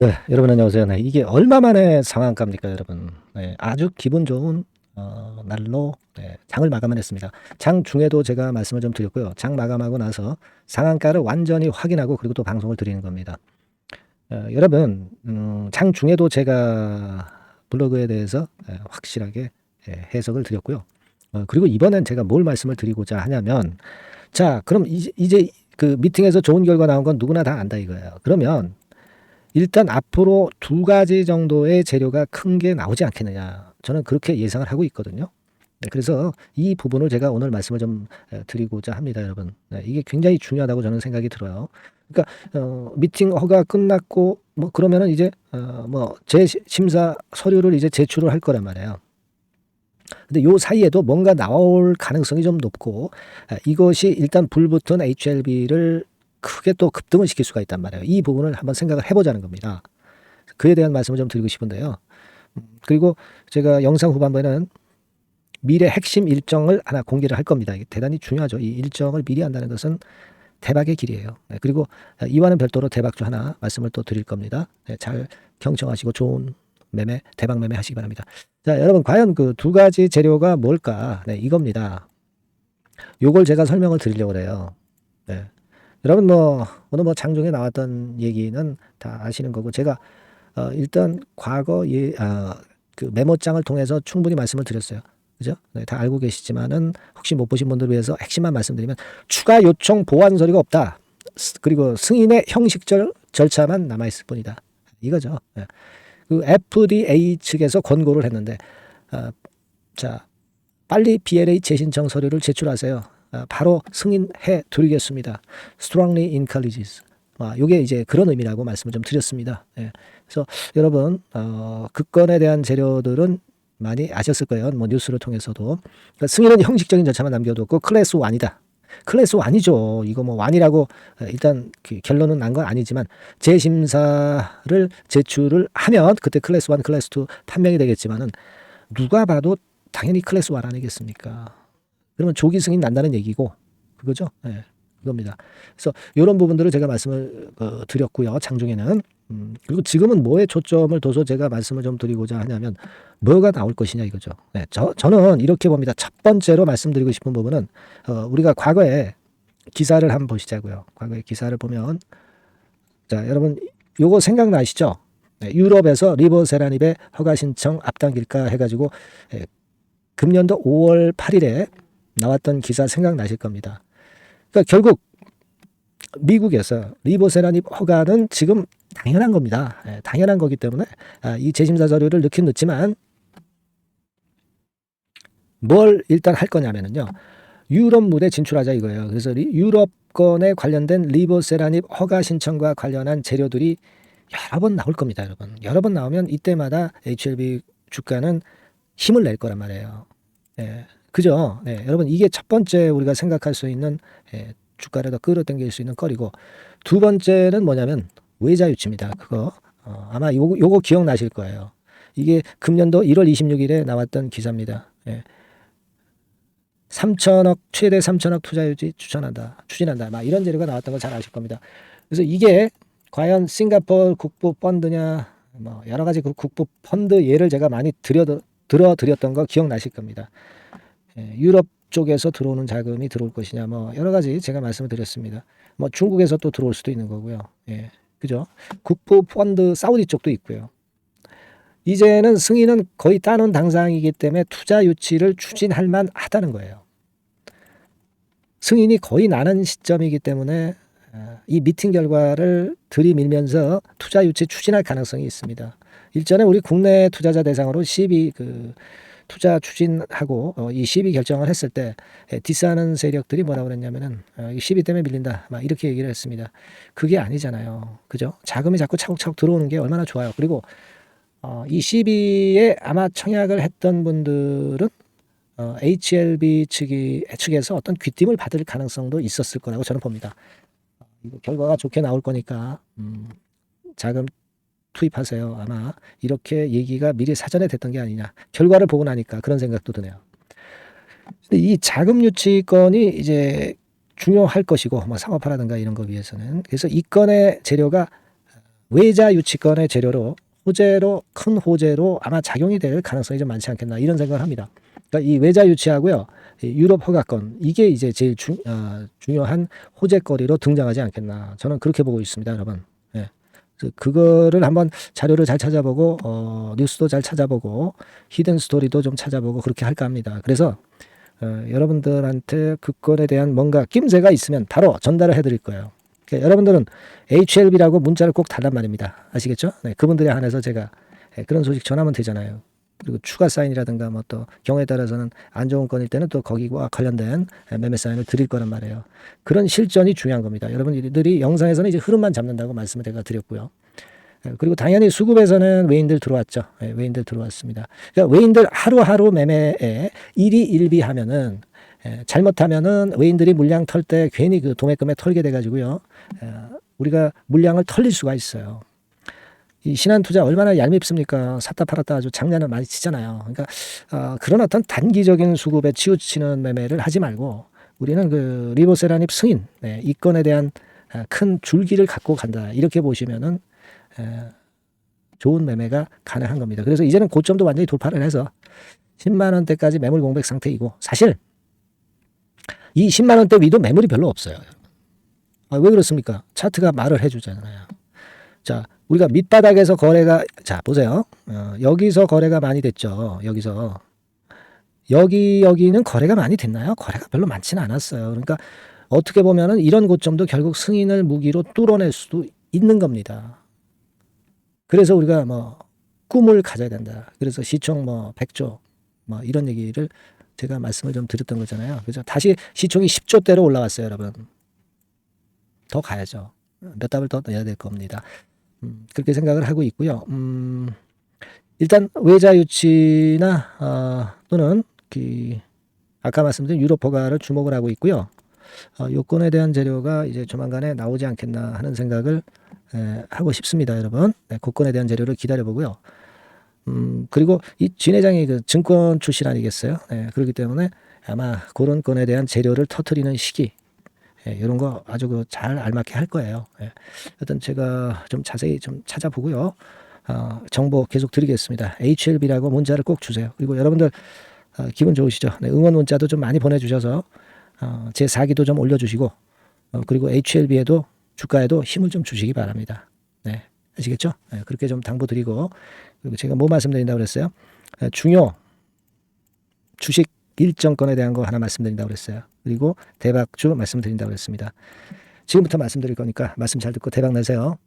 네, 여러분 안녕하세요. 네, 이게 얼마 만에 상한가입니까, 여러분? 네, 아주 기분 좋은 날로 장을 마감을 했습니다. 장 중에도 제가 말씀을 좀 드렸고요. 장 마감하고 나서 상한가를 완전히 확인하고 그리고 또 방송을 드리는 겁니다. 여러분, 장 중에도 제가 블로그에 대해서 확실하게 해석을 드렸고요. 그리고 이번엔 제가 뭘 말씀을 드리고자 하냐면, 자, 그럼 이제 그 미팅에서 좋은 결과 나온 건 누구나 다 안다 이거예요. 그러면 일단 앞으로 두 가지 정도의 재료가 큰 게 나오지 않겠느냐. 저는 그렇게 예상을 하고 있거든요. 네, 그래서 이 부분을 제가 오늘 말씀을 좀 드리고자 합니다, 여러분. 네, 이게 굉장히 중요하다고 저는 생각이 들어요. 그러니까 미팅 허가 끝났고 뭐 그러면은 이제 뭐 재심사 서류를 이제 제출을 할 거란 말이에요. 근데 요 사이에도 뭔가 나올 가능성이 좀 높고 이것이 일단 불붙은 HLB를 크게 또 급등을 시킬 수가 있단 말이에요. 이 부분을 한번 생각을 해보자는 겁니다. 그에 대한 말씀을 좀 드리고 싶은데요. 그리고 제가 영상 후반부에는 미래 핵심 일정을 하나 공개를 할 겁니다. 이게 대단히 중요하죠. 이 일정을 미리 한다는 것은 대박의 길이에요. 그리고 이와는 별도로 대박주 하나 말씀을 또 드릴 겁니다. 잘 경청하시고 좋은 매매, 대박 매매 하시기 바랍니다. 자, 여러분 과연 그 두 가지 재료가 뭘까? 이겁니다. 요걸 제가 설명을 드리려고 해요. 네. 여러분 뭐 오늘 뭐 장중에 나왔던 얘기는 다 아시는 거고 제가 일단 과거 그 메모장을 통해서 충분히 말씀을 드렸어요. 그죠? 네, 다 알고 계시지만은 혹시 못 보신 분들을 위해서 핵심만 말씀드리면 추가 요청 보완 서류가 없다. 그리고 승인의 형식적 절차만 남아 있을 뿐이다. 이거죠. 네. 그 FDA 측에서 권고를 했는데 자 빨리 BLA 재신청 서류를 제출하세요. 바로 승인해 드리겠습니다. Strongly encourages. 요게 이제 그런 의미라고 말씀을 좀 드렸습니다. 예. 그래서 여러분 그 건에 대한 재료들은 많이 아셨을 거예요. 뭐 뉴스를 통해서도. 그러니까 승인은 형식적인 절차만 남겨뒀고 클래스 1이다. 클래스 1이죠. 이거 뭐 1이라고 일단 그 결론은 난 건 아니지만 재심사를 제출을 하면 그때 클래스 1, 클래스 2 판명이 되겠지만은 누가 봐도 당연히 클래스 1 아니겠습니까? 그러면 조기 승인 난다는 얘기고 그거죠. 네, 그겁니다. 그래서 이런 부분들을 제가 말씀을 드렸고요. 장중에는 그리고 지금은 뭐에 초점을 둬서 제가 말씀을 좀 드리고자 하냐면 뭐가 나올 것이냐 이거죠. 네, 저는 이렇게 봅니다. 첫 번째로 말씀드리고 싶은 부분은 우리가 과거에 기사를 한번 보시자고요. 과거에 기사를 보면 자 여러분 요거 생각나시죠? 네, 유럽에서 리보세라닙의 허가 신청 앞당길까 해가지고 금년도 5월 8일에 나왔던 기사 생각나실 겁니다. 그러니까 결국 미국에서 리보세라닙 허가는 지금 당연한 겁니다. 당연한 거기 때문에 이 재심사 서류를 넣긴 넣지만 뭘 일단 할 거냐면요. 유럽물에 진출하자 이거예요. 그래서 유럽권에 관련된 리보세라닙 허가 신청과 관련한 재료들이 여러 번 나올 겁니다, 여러분. 여러 번 나오면 이때마다 HLB 주가는 힘을 낼 거란 말이에요. 그죠? 여러분 이게 첫 번째 우리가 생각할 수 있는 주가를 더 끌어당길 수 있는 거리고 두 번째는 뭐냐면 외자 유치입니다. 그거 아마 요거 기억나실 거예요. 이게 금년도 1월 26일에 나왔던 기사입니다. 3천억 최대 3천억 투자 유치 추진한다. 막 이런 재료가 나왔던 거 잘 아실 겁니다. 그래서 이게 과연 싱가포르 국부 펀드냐 뭐 여러 가지 그 국부 펀드 예를 제가 많이 들어드렸던 거 기억나실 겁니다. 유럽 쪽에서 들어오는 자금이 들어올 것이냐 뭐 여러 가지 제가 말씀을 드렸습니다. 뭐 중국에서 또 들어올 수도 있는 거고요. 그죠? 국부 펀드 사우디 쪽도 있고요. 이제는 승인은 거의 따놓은 당상이기 때문에 투자 유치를 추진할 만하다는 거예요. 승인이 거의 나는 시점이기 때문에 이 미팅 결과를 들이밀면서 투자 유치 추진할 가능성이 있습니다. 일전에 우리 국내 투자자 대상으로 시비 투자 추진하고 이 시비 결정을 했을 때 디스하는 세력들이 뭐라고 그랬냐면은 이 시비 때문에 밀린다 막 이렇게 얘기를 했습니다. 그게 아니잖아요. 그죠? 자금이 자꾸 차곡차곡 들어오는 게 얼마나 좋아요. 그리고 이 시비에 아마 청약을 했던 분들은 HLB 측에서 어떤 귀띔을 받을 가능성도 있었을 거라고 저는 봅니다. 결과가 좋게 나올 거니까 자금 투입하세요. 아마 이렇게 얘기가 미리 사전에 됐던 게 아니냐. 결과를 보고 나니까 그런 생각도 드네요. 근데 이 자금 유치건이 이제 중요할 것이고 뭐 상업화라든가 이런 거 위해서는 그래서 이 건의 재료가 외자 유치권의 재료로 호재로 큰 호재로 아마 작용이 될 가능성이 좀 많지 않겠나 이런 생각을 합니다. 그러니까 이 외자 유치하고요, 유럽 허가권 이게 이제 제일 중요한 호재거리로 등장하지 않겠나 저는 그렇게 보고 있습니다, 여러분. 예. 그거를 한번 자료를 잘 찾아보고 뉴스도 잘 찾아보고 히든 스토리도 좀 찾아보고 그렇게 할까 합니다. 그래서 여러분들한테 그 건에 대한 뭔가 낌새가 있으면 바로 전달을 해드릴 거예요. 그러니까 여러분들은 HLB라고 문자를 꼭 달란 말입니다. 아시겠죠? 네, 그분들에 한해서 제가 그런 소식 전하면 되잖아요. 그리고 추가 사인이라든가 뭐 또 경우에 따라서는 안 좋은 건일 때는 또 거기와 관련된 매매 사인을 드릴 거란 말이에요. 그런 실전이 중요한 겁니다. 여러분들이 영상에서는 이제 흐름만 잡는다고 말씀을 제가 드렸고요. 그리고 당연히 수급에서는 외인들 들어왔죠. 외인들 들어왔습니다. 그러니까 외인들 하루하루 매매에 일희일비하면은 잘못하면은 외인들이 물량 털 때 괜히 그 도매금에 털게 돼가지고요. 우리가 물량을 털릴 수가 있어요. 이 신한투자 얼마나 얄밉습니까? 샀다 팔았다 아주 장난을 많이 치잖아요. 그러니까 그런 어떤 단기적인 수급에 치우치는 매매를 하지 말고 우리는 그 리보세라닙 승인 이 건에 대한 큰 줄기를 갖고 간다 이렇게 보시면은 좋은 매매가 가능한 겁니다. 그래서 이제는 고점도 완전히 돌파를 해서 10만 원대까지 매물 공백 상태이고 사실 이 10만 원대 위도 매물이 별로 없어요. 왜 그렇습니까? 차트가 말을 해주잖아요. 자, 우리가 밑바닥에서 거래가 자 보세요. 여기서 거래가 많이 됐죠. 여기는 거래가 많이 됐나요? 거래가 별로 많지는 않았어요. 그러니까 어떻게 보면은 이런 고점도 결국 승인을 무기로 뚫어낼 수도 있는 겁니다. 그래서 우리가 뭐 꿈을 가져야 된다. 그래서 시총 뭐 100조 뭐 이런 얘기를 제가 말씀을 좀 드렸던 거잖아요. 그죠? 다시 시총이 10조대로 올라왔어요, 여러분. 더 가야죠. 몇 답을 더 내야 될 겁니다. 그렇게 생각을 하고 있고요. 일단 외자 유치나 또는 아까 말씀드린 유럽 허가를 주목을 하고 있고요. 요건에 대한 재료가 이제 조만간에 나오지 않겠나 하는 생각을 하고 싶습니다, 여러분. 네, 그건에 대한 재료를 기다려보고요. 그리고 이 진 회장이 그 증권 출신 아니겠어요? 네, 그렇기 때문에 아마 그런 건에 대한 재료를 터트리는 시기, 이런 거 아주 잘 알맞게 할 거예요. 하여튼 제가 좀 자세히 좀 찾아보고요. 정보 계속 드리겠습니다. HLB라고 문자를 꼭 주세요. 그리고 여러분들 기분 좋으시죠? 네, 응원 문자도 좀 많이 보내주셔서 제 사기도 좀 올려주시고 그리고 HLB에도 주가에도 힘을 좀 주시기 바랍니다. 네, 아시겠죠? 네, 그렇게 좀 당부드리고 그리고 제가 뭐 말씀드린다고 그랬어요? 중요 주식 일정권에 대한 거 하나 말씀드린다고 그랬어요. 그리고 대박주 말씀드린다고 그랬습니다. 지금부터 말씀드릴 거니까 말씀 잘 듣고 대박 내세요.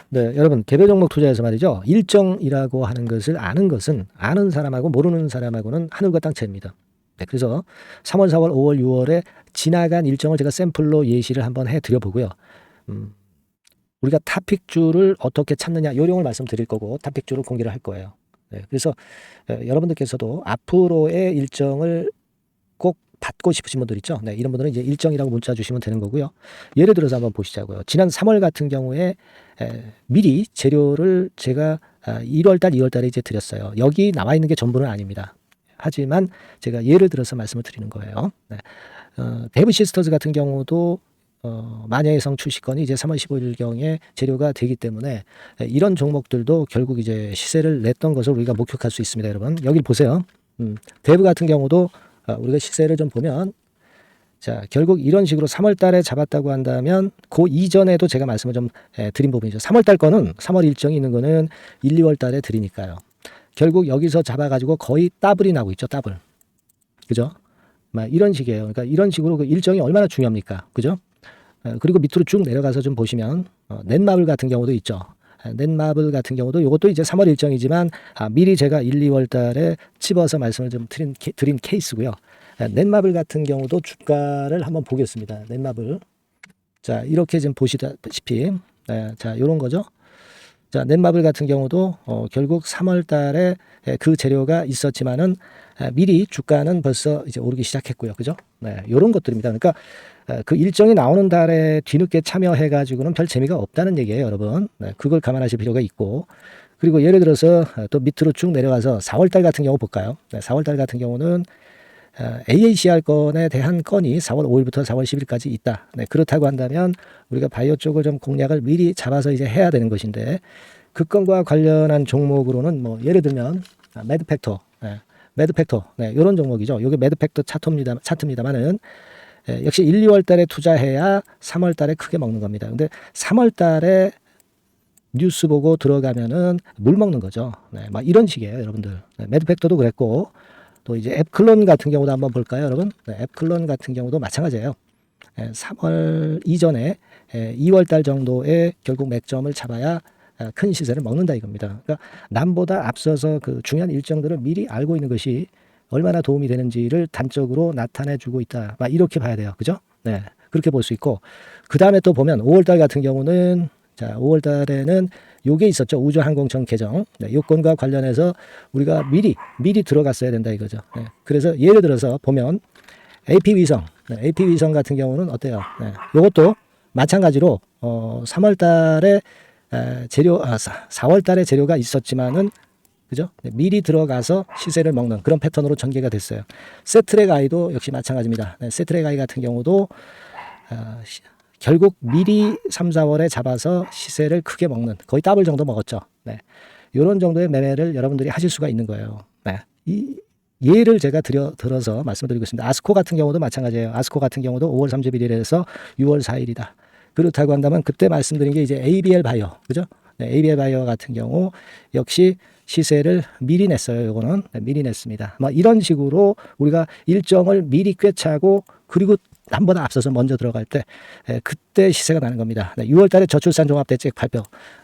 네, 여러분 개별 종목 투자에서 말이죠. 일정이라고 하는 것을 아는 것은 아는 사람하고 모르는 사람하고는 하늘과 땅 차이입니다. 네, 그래서 3월, 4월, 5월, 6월에 지나간 일정을 제가 샘플로 예시를 한번 해드려 보고요. 우리가 타픽주를 어떻게 찾느냐 요령을 말씀드릴 거고 타픽주를 공개를 할 거예요. 네, 그래서 여러분들께서도 앞으로의 일정을 꼭 받고 싶으신 분들 있죠. 네, 이런 분들은 이제 일정이라고 문자 주시면 되는 거고요. 예를 들어서 한번 보시자고요. 지난 3월 같은 경우에 미리 재료를 제가 1월달, 2월달에 이제 드렸어요. 여기 나와 있는 게 전부는 아닙니다. 하지만 제가 예를 들어서 말씀을 드리는 거예요. 네. 데브 시스터즈 같은 경우도 마녀의성 출시건이 이제 3월 15일경에 재료가 되기 때문에 이런 종목들도 결국 이제 시세를 냈던 것을 우리가 목격할 수 있습니다, 여러분. 여기 보세요. 데브 같은 경우도 우리가 시세를 좀 보면 자 결국 이런 식으로 3월 달에 잡았다고 한다면 그 이전에도 제가 말씀을 좀 드린 부분이죠. 3월 달 거는 3월 일정이 있는 거는 1, 2월 달에 드리니까요. 결국 여기서 잡아가지고 거의 더블이 나고 있죠. 더블. 그죠? 막 이런 식이에요. 그러니까 이런 식으로 그 일정이 얼마나 중요합니까? 그죠? 그리고 밑으로 쭉 내려가서 좀 보시면 넷마블 같은 경우도 있죠. 넷마블 같은 경우도 이것도 이제 3월 일정이지만 미리 제가 1, 2월 달에 집어서 말씀을 좀 드린 케이스고요. 넷마블 같은 경우도 주가를 한번 보겠습니다. 넷마블. 자, 이렇게 지금 보시다시피 자, 요런 거죠. 자, 넷마블 같은 경우도 결국 3월 달에 그 재료가 있었지만은 미리 주가는 벌써 이제 오르기 시작했고요. 그죠? 네, 요런 것들입니다. 그러니까 그 일정이 나오는 달에 뒤늦게 참여해 가지고는 별 재미가 없다는 얘기예요, 여러분. 네, 그걸 감안하실 필요가 있고. 그리고 예를 들어서 또 밑으로 쭉 내려가서 4월 달 같은 경우 볼까요? 네, 4월 달 같은 경우는 AACR 건에 대한 건이 4월 5일부터 4월 10일까지 있다. 네, 그렇다고 한다면 우리가 바이오 쪽을 좀 공략을 미리 잡아서 이제 해야 되는 것인데 그 건과 관련한 종목으로는 뭐 예를 들면 매드팩터, 매드팩터, 이런 종목이죠. 이게 매드팩터 차트입니다만은 역시 1, 2월 달에 투자해야 3월 달에 크게 먹는 겁니다. 근데 3월 달에 뉴스 보고 들어가면은 물 먹는 거죠. 막 이런 식이에요, 여러분들. 매드팩터도 그랬고 또 이제 앱클론 같은 경우도 한번 볼까요, 여러분? 앱클론 같은 경우도 마찬가지예요. 3월 이전에 2월 달 정도에 결국 맥점을 잡아야 큰 시세를 먹는다 이겁니다. 그러니까 남보다 앞서서 그 중요한 일정들을 미리 알고 있는 것이 얼마나 도움이 되는지를 단적으로 나타내 주고 있다. 막 이렇게 봐야 돼요. 그죠? 네. 그렇게 볼 수 있고 그 다음에 또 보면 5월 달 같은 경우는 자, 5월 달에는 요게 있었죠. 우주항공청 개정. 요건과 관련해서 우리가 미리 들어갔어야 된다 이거죠. 그래서 예를 들어서 보면 AP위성, AP위성 같은 경우는 어때요? 요것도 마찬가지로 3월 달에 4월 달에 재료가 있었지만은 그죠? 미리 들어가서 시세를 먹는 그런 패턴으로 전개가 됐어요. 세트랙 아이도 역시 마찬가지입니다. 세트랙 아이 같은 경우도 결국 미리 3, 4월에 잡아서 시세를 크게 먹는 거의 더블 정도 먹었죠. 이런 정도의 매매를 여러분들이 하실 수가 있는 거예요. 이 예를 제가 들어서 말씀드리고 있습니다. 아스코 같은 경우도 마찬가지예요. 아스코 같은 경우도 5월 31일에서 6월 4일이다. 그렇다고 한다면 그때 말씀드린 게 이제 ABL 바이오, 그죠? ABL 바이오 같은 경우 역시 시세를 미리 냈어요. 요거는 미리 냈습니다. 뭐 이런 식으로 우리가 일정을 미리 꿰차고 그리고 남보다 앞서서 먼저 들어갈 때 그때 시세가 나는 겁니다. 6월 달에 저출산 종합대책 발표.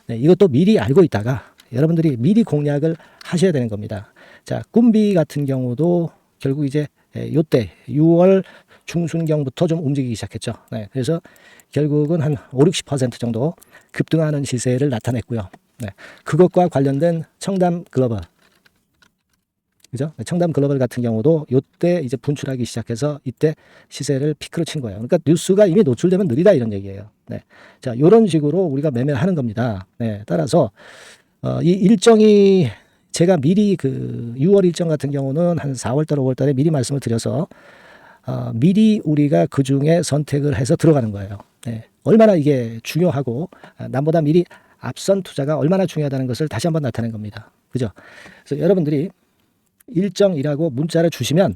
이것도 미리 알고 있다가 여러분들이 미리 공략을 하셔야 되는 겁니다. 자, 꿈비 같은 경우도 결국 이제 요때 6월 중순경부터 좀 움직이기 시작했죠. 그래서 결국은 한 5, 60% 정도 급등하는 시세를 나타냈고요. 그것과 관련된 청담 글로벌, 그죠? 청담 글로벌 같은 경우도 요때 이제 분출하기 시작해서 이때 시세를 피크로 친 거예요. 그러니까 뉴스가 이미 노출되면 느리다 이런 얘기예요. 자, 요런 식으로 우리가 매매를 하는 겁니다. 따라서 이 일정이 제가 미리 그 6월 일정 같은 경우는 한 4월 달, 5월 달에 미리 말씀을 드려서 미리 우리가 그 중에 선택을 해서 들어가는 거예요. 얼마나 이게 중요하고 남보다 미리 앞선 투자가 얼마나 중요하다는 것을 다시 한번 나타낸 겁니다. 그죠? 그래서 여러분들이 일정이라고 문자를 주시면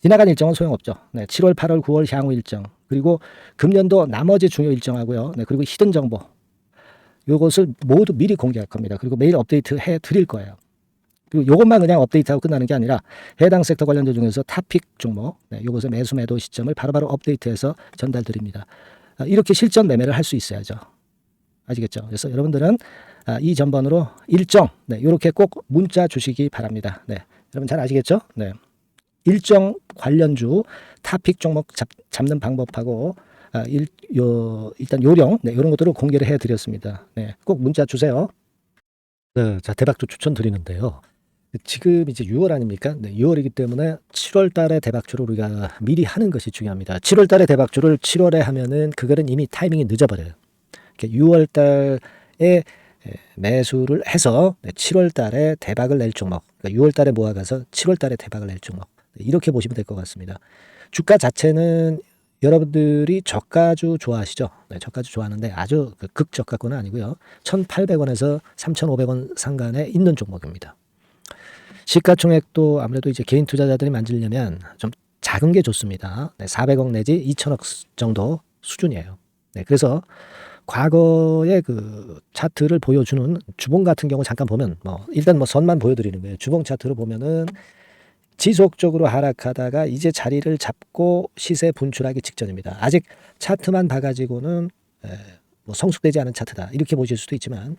지나간 일정은 소용없죠. 7월, 8월, 9월 향후 일정 그리고 금년도 나머지 중요 일정하고요. 그리고 히든 정보 요것을 모두 미리 공개할 겁니다. 그리고 매일 업데이트 해 드릴 거예요. 그리고 요것만 그냥 업데이트하고 끝나는 게 아니라 해당 섹터 관련주 중에서 탑픽 종목 요것의 매수 매도 시점을 바로바로 업데이트해서 전달 드립니다. 이렇게 실전 매매를 할 수 있어야죠. 아시겠죠? 그래서 여러분들은 이 전번으로 일정 이렇게 꼭 문자 주시기 바랍니다. 여러분 잘 아시겠죠? 일정 관련주 탑픽 종목 잡는 방법하고 일단 요령 이런 것들을 공개를 해드렸습니다. 꼭 문자 주세요. 자, 대박주 추천드리는데요. 지금 이제 6월 아닙니까? 6월이기 때문에 7월 달에 대박주를 우리가 미리 하는 것이 중요합니다. 7월 달에 대박주를 7월에 하면은 그거는 이미 타이밍이 늦어버려요. 6월 달에 매수를 해서 7월 달에 대박을 낼 종목, 그러니까 6월 달에 모아가서 7월 달에 대박을 낼 종목 이렇게 보시면 될 것 같습니다. 주가 자체는 여러분들이 저가주 좋아하시죠? 저가주 좋아하는데 아주 극저가권은 아니고요. 1,800원에서 3,500원 상간에 있는 종목입니다. 시가총액도 아무래도 이제 개인 투자자들이 만지려면 좀 작은 게 좋습니다. 400억 내지 2천억 정도 수준이에요. 그래서 과거의 그 차트를 보여주는 주봉 같은 경우 잠깐 보면 일단 선만 보여드리는 거예요. 주봉 차트를 보면은 지속적으로 하락하다가 이제 자리를 잡고 시세 분출하기 직전입니다. 아직 차트만 봐가지고는 성숙되지 않은 차트다 이렇게 보실 수도 있지만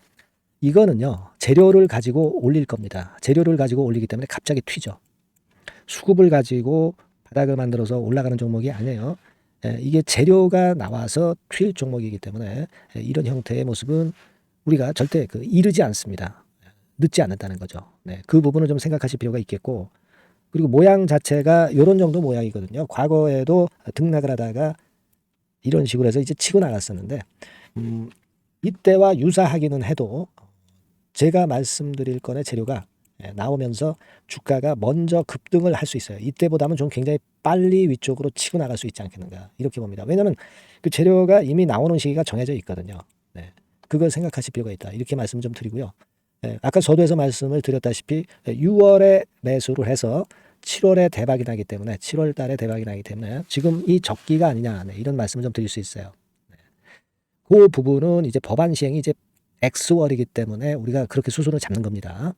이거는요 재료를 가지고 올릴 겁니다. 재료를 가지고 올리기 때문에 갑자기 튀죠. 수급을 가지고 바닥을 만들어서 올라가는 종목이 아니에요. 이게 재료가 나와서 튈 종목이기 때문에 이런 형태의 모습은 우리가 절대 이르지 않습니다. 늦지 않는다는 거죠. 그 부분을 좀 생각하실 필요가 있겠고 그리고 모양 자체가 이런 정도 모양이거든요. 과거에도 등락을 하다가 이런 식으로 해서 이제 치고 나갔었는데 이때와 유사하기는 해도 제가 말씀드릴 건의 재료가 나오면서 주가가 먼저 급등을 할 수 있어요. 이때보다는 좀 굉장히 빨리 위쪽으로 치고 나갈 수 있지 않겠는가 이렇게 봅니다. 왜냐하면 그 재료가 이미 나오는 시기가 정해져 있거든요. 네. 그걸 생각하실 필요가 있다. 이렇게 말씀 좀 드리고요. 아까 서두에서 말씀을 드렸다시피 6월에 매수를 해서 7월에 대박이 나기 때문에 7월 달에 대박이 나기 때문에 지금 이 적기가 아니냐 이런 말씀을 좀 드릴 수 있어요. 그 부분은 이제 법안 시행이 이제 X월이기 때문에 우리가 그렇게 수순을 잡는 겁니다.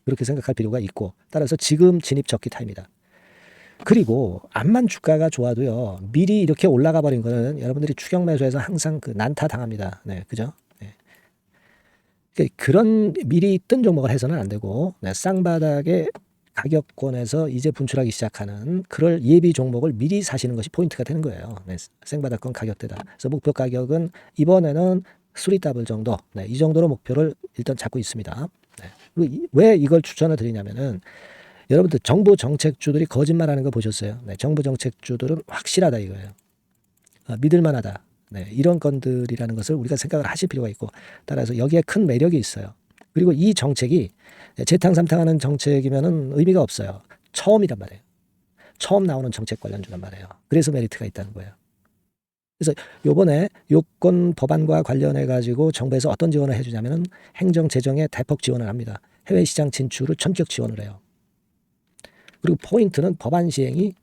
그렇게 생각할 필요가 있고 따라서 지금 진입 적기 타입니다. 그리고 암만 주가가 좋아도요 미리 이렇게 올라가 버린 거는 여러분들이 추격 매수해서 항상 그 난타 당합니다. 네, 그죠? 그런 미리 뜬 종목을 해서는 안 되고 쌍바닥의 가격권에서 이제 분출하기 시작하는 그럴 예비 종목을 미리 사시는 것이 포인트가 되는 거예요. 생바닥권 가격대다. 그래서 목표 가격은 이번에는 3더블 정도, 이 정도로 목표를 일단 잡고 있습니다. 그리고 왜 이걸 추천을 드리냐면은 여러분들 정부 정책주들이 거짓말하는 거 보셨어요? 정부 정책주들은 확실하다 이거예요. 믿을만하다. 이런 건들이라는 것을 우리가 생각을 하실 필요가 있고 따라서 여기에 큰 매력이 있어요. 그리고 이 정책이 재탕삼탕하는 정책이면은 의미가 없어요. 처음이란 말이에요. 처음 나오는 정책 관련주란 말이에요. 그래서 메리트가 있다는 거예요. 그래서 요번에 요건 법안과 관련해 가지고 정부에서 어떤 지원을 해주냐면은 행정 재정에 대폭 지원을 합니다. 해외 시장 진출을 전격 지원을 해요. 그리고 포인트는 법안 시행이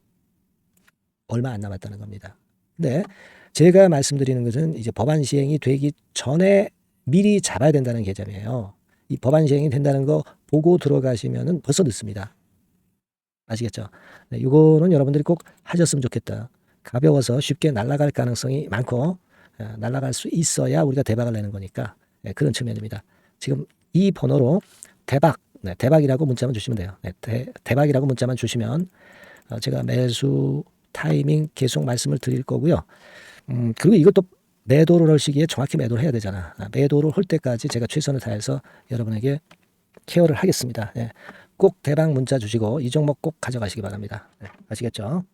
얼마 안 남았다는 겁니다. 근데 제가 말씀드리는 것은 이제 법안 시행이 되기 전에 미리 잡아야 된다는 개념이에요. 이 법안 시행이 된다는 거 보고 들어가시면은 벌써 늦습니다. 아시겠죠? 이거는 여러분들이 꼭 하셨으면 좋겠다. 가벼워서 쉽게 날아갈 가능성이 많고 날아갈 수 있어야 우리가 대박을 내는 거니까 그런 측면입니다. 지금 이 번호로 대박, 대박이라고 문자만 주시면 돼요. 대박이라고 문자만 주시면 제가 매수 타이밍 계속 말씀을 드릴 거고요. 그리고 이것도 매도를 할 시기에 정확히 매도를 해야 되잖아. 매도를 할 때까지 제가 최선을 다해서 여러분에게 케어를 하겠습니다. 꼭 대박 문자 주시고 이 종목 꼭 가져가시기 바랍니다. 아시겠죠?